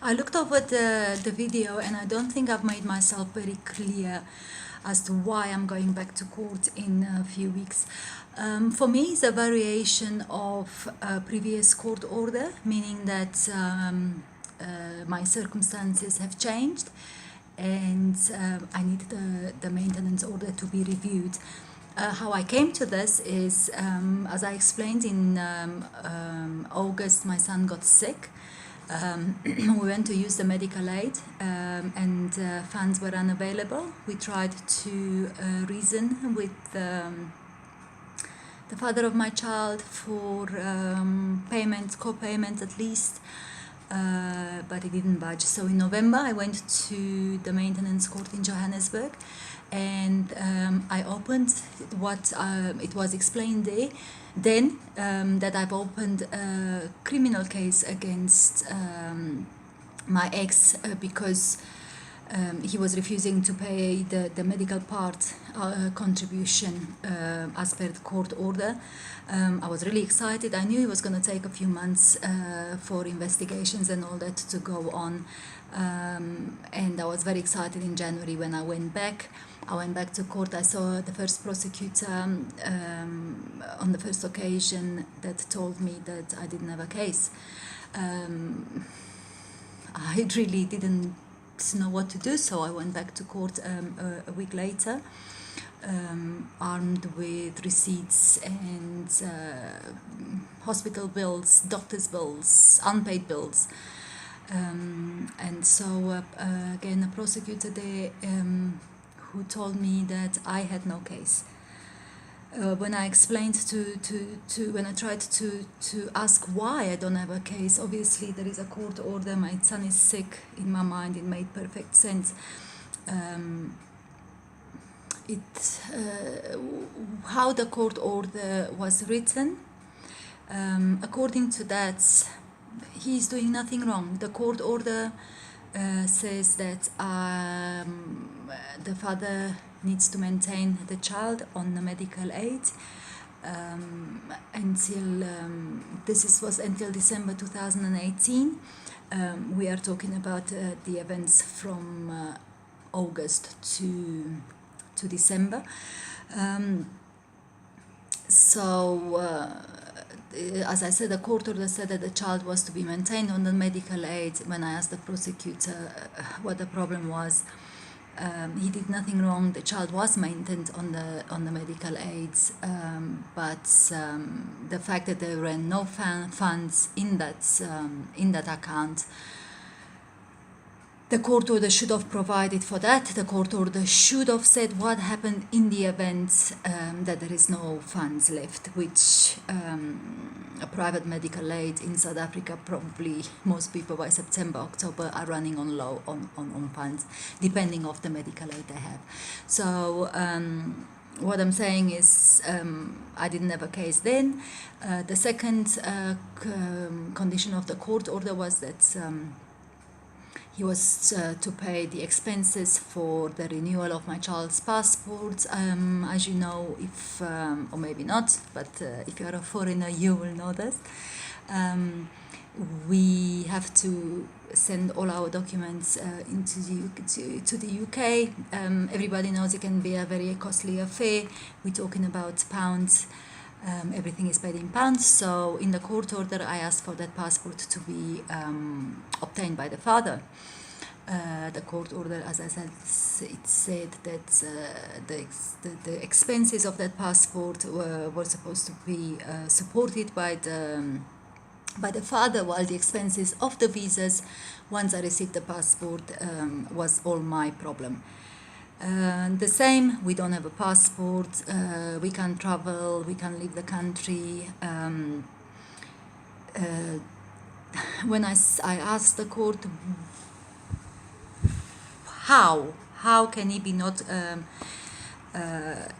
I looked over the video and I don't think I've made myself very clear as to why I'm going back to court in a few weeks. For me, it's a variation of a previous court order, meaning that my circumstances have changed and I need the maintenance order to be reviewed. How I came to this is, as I explained in August, my son got sick. We went to use the medical aid and funds were unavailable. We tried to reason with the father of my child for co-payment at least, but it didn't budge. So in November I went to the maintenance court in Johannesburg and I opened what it was explained there then that I've opened a criminal case against my ex because he was refusing to pay the medical part contribution as per the court order. I was really excited. I knew it was going to take a few months for investigations and all that to go on. And I was very excited in January when I went back. I went back to court. I saw the first prosecutor on the first occasion that told me that I didn't have a case. I really didn't know what to do, so I went back to court a week later, armed with receipts and hospital bills, doctor's bills, unpaid bills. And so again, a prosecutor there who told me that I had no case. When I explained when I tried to ask why I don't have a case, obviously there is a court order, my son is sick, in my mind it made perfect sense. How the court order was written, according to that, he is doing nothing wrong. The court order says that the father needs to maintain the child on the medical aid until was until December 2018. We are talking about the events from August to December. As I said, the court order said that the child was to be maintained on the medical aid. When I asked the prosecutor what the problem was, he did nothing wrong. The child was maintained on the medical aids, but the fact that there were no funds in that account, the court order should have provided for that. The court order should have said what happened in the event that there is no funds left, which a private medical aid in South Africa, probably most people by September, October are running on low on funds, depending on the medical aid they have. So what I'm saying is I didn't have a case then. The second condition of the court order was that he was to pay the expenses for the renewal of my child's passport. As you know, if or maybe not, but if you're a foreigner, you will know this. We have to send all our documents to the UK. Everybody knows it can be a very costly affair. We're talking about pounds. Everything is paid in pounds. So in the court order, I asked for that passport to be obtained by the father. The court order, as I said, it said that the expenses of that passport were supposed to be supported by the father, while the expenses of the visas, once I received the passport, was all my problem. The same, we don't have a passport, we can't travel, we can't leave the country. When I asked the court, how can he be not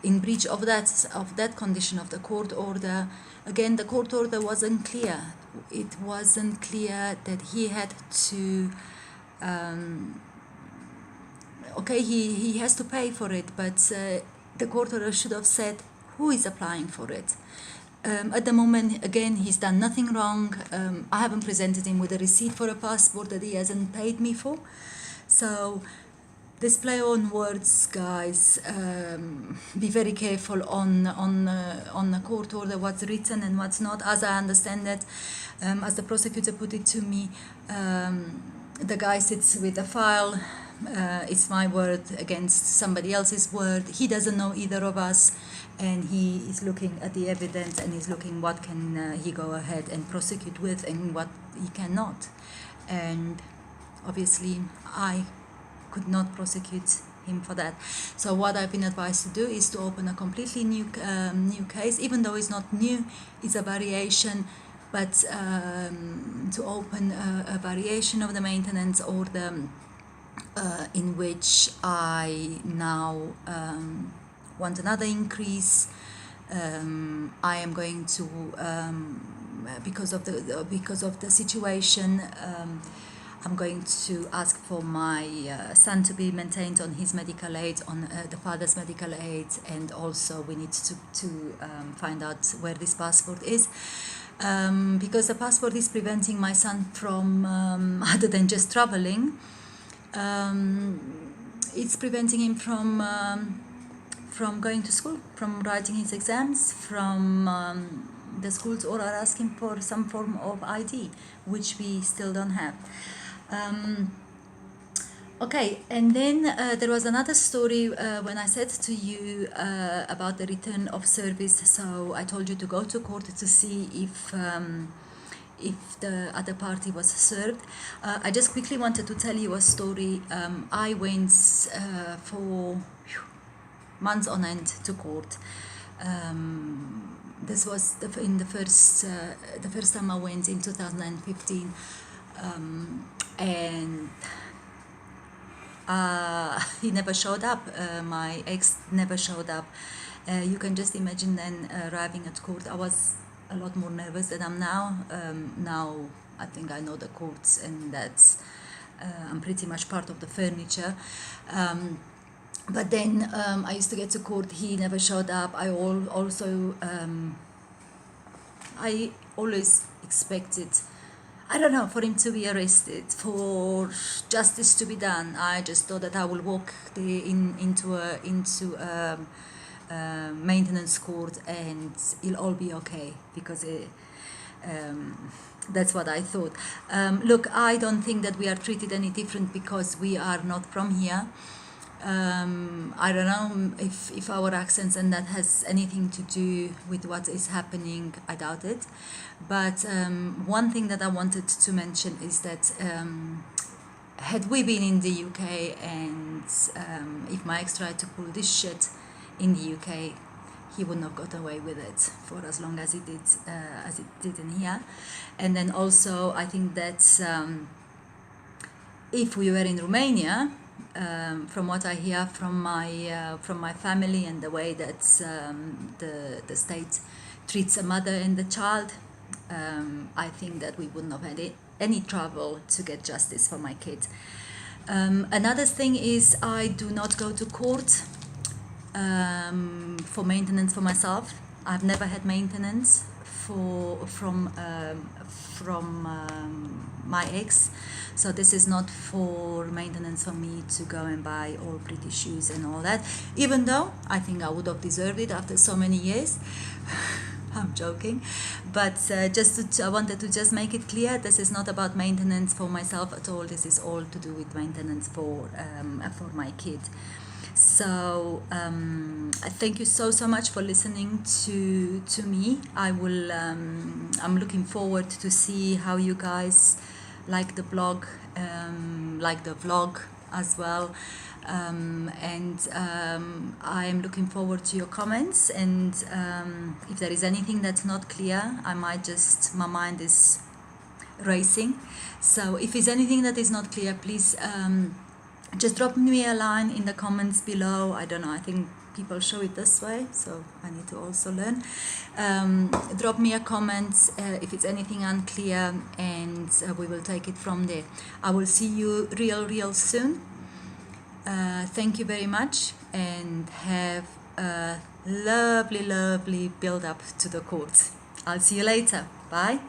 in breach of that condition of the court order? Again, the court order wasn't clear. It wasn't clear that he had to. Okay, he has to pay for it, but the court order should have said who is applying for it. At the moment, again, he's done nothing wrong. I haven't presented him with a receipt for a passport that he hasn't paid me for. So this play on words, guys. Be very careful on the court order, what's written and what's not. As I understand it, as the prosecutor put it to me, the guy sits with a file. It's my word against somebody else's word. He doesn't know either of us, and he is looking at the evidence and he's looking what can he go ahead and prosecute with and what he cannot. And obviously I could not prosecute him for that. So what I've been advised to do is to open a completely new case, even though it's not new, it's a variation, but to open a variation of the maintenance order in which I now want another increase. I am going to because of the situation. I'm going to ask for my son to be maintained on his medical aid, on the father's medical aid, and also we need to find out where this passport is, because the passport is preventing my son from, other than just traveling, it's preventing him from going to school, from writing his exams, from the schools all are asking for some form of ID, which we still don't have. Okay, and then there was another story when I said to you about the return of service. So I told you to go to court to see if the other party was served. I just quickly wanted to tell you a story. I went for months on end to court. This was the first time I went in 2015, and he never showed up. My ex never showed up. You can just imagine then arriving at court. I was a lot more nervous than I'm now. Now I think I know the courts, and that's I'm pretty much part of the furniture. But then I used to get to court, he never showed up. I always expected, I don't know, for him to be arrested, for justice to be done. I just thought that I will walk into a maintenance court and it'll all be okay, because that's what I thought. Look, I don't think that we are treated any different because we are not from here. I don't know if our accents and that has anything to do with what is happening. I doubt it. But one thing that I wanted to mention is that had we been in the UK and if my ex tried to pull this shit in the UK, he wouldn't have got away with it for as long as it did in here. And then also I think that if we were in Romania, from what I hear from my family and the way that the state treats a mother and the child, I think that we wouldn't have had any trouble to get justice for my kid. Another thing is I do not go to court for maintenance for myself. I've never had maintenance from my ex, so this is not for maintenance for me to go and buy all pretty shoes and all that, even though I think I would have deserved it after so many years. I'm joking, but I wanted to just make it clear, this is not about maintenance for myself at all. This is all to do with maintenance for my kid. So I thank you so much for listening to me. I'm looking forward to see how you guys like the blog, like the vlog as well, and I am looking forward to your comments, and if there is anything that's not clear, my mind is racing. So if there's anything that is not clear, please just drop me a line in the comments below. I don't know, I think people show it this way, so I need to also learn. Drop me a comment if it's anything unclear, and we will take it from there. I will see you real soon. Thank you very much, and have a lovely build up to the court. I'll see you later. Bye.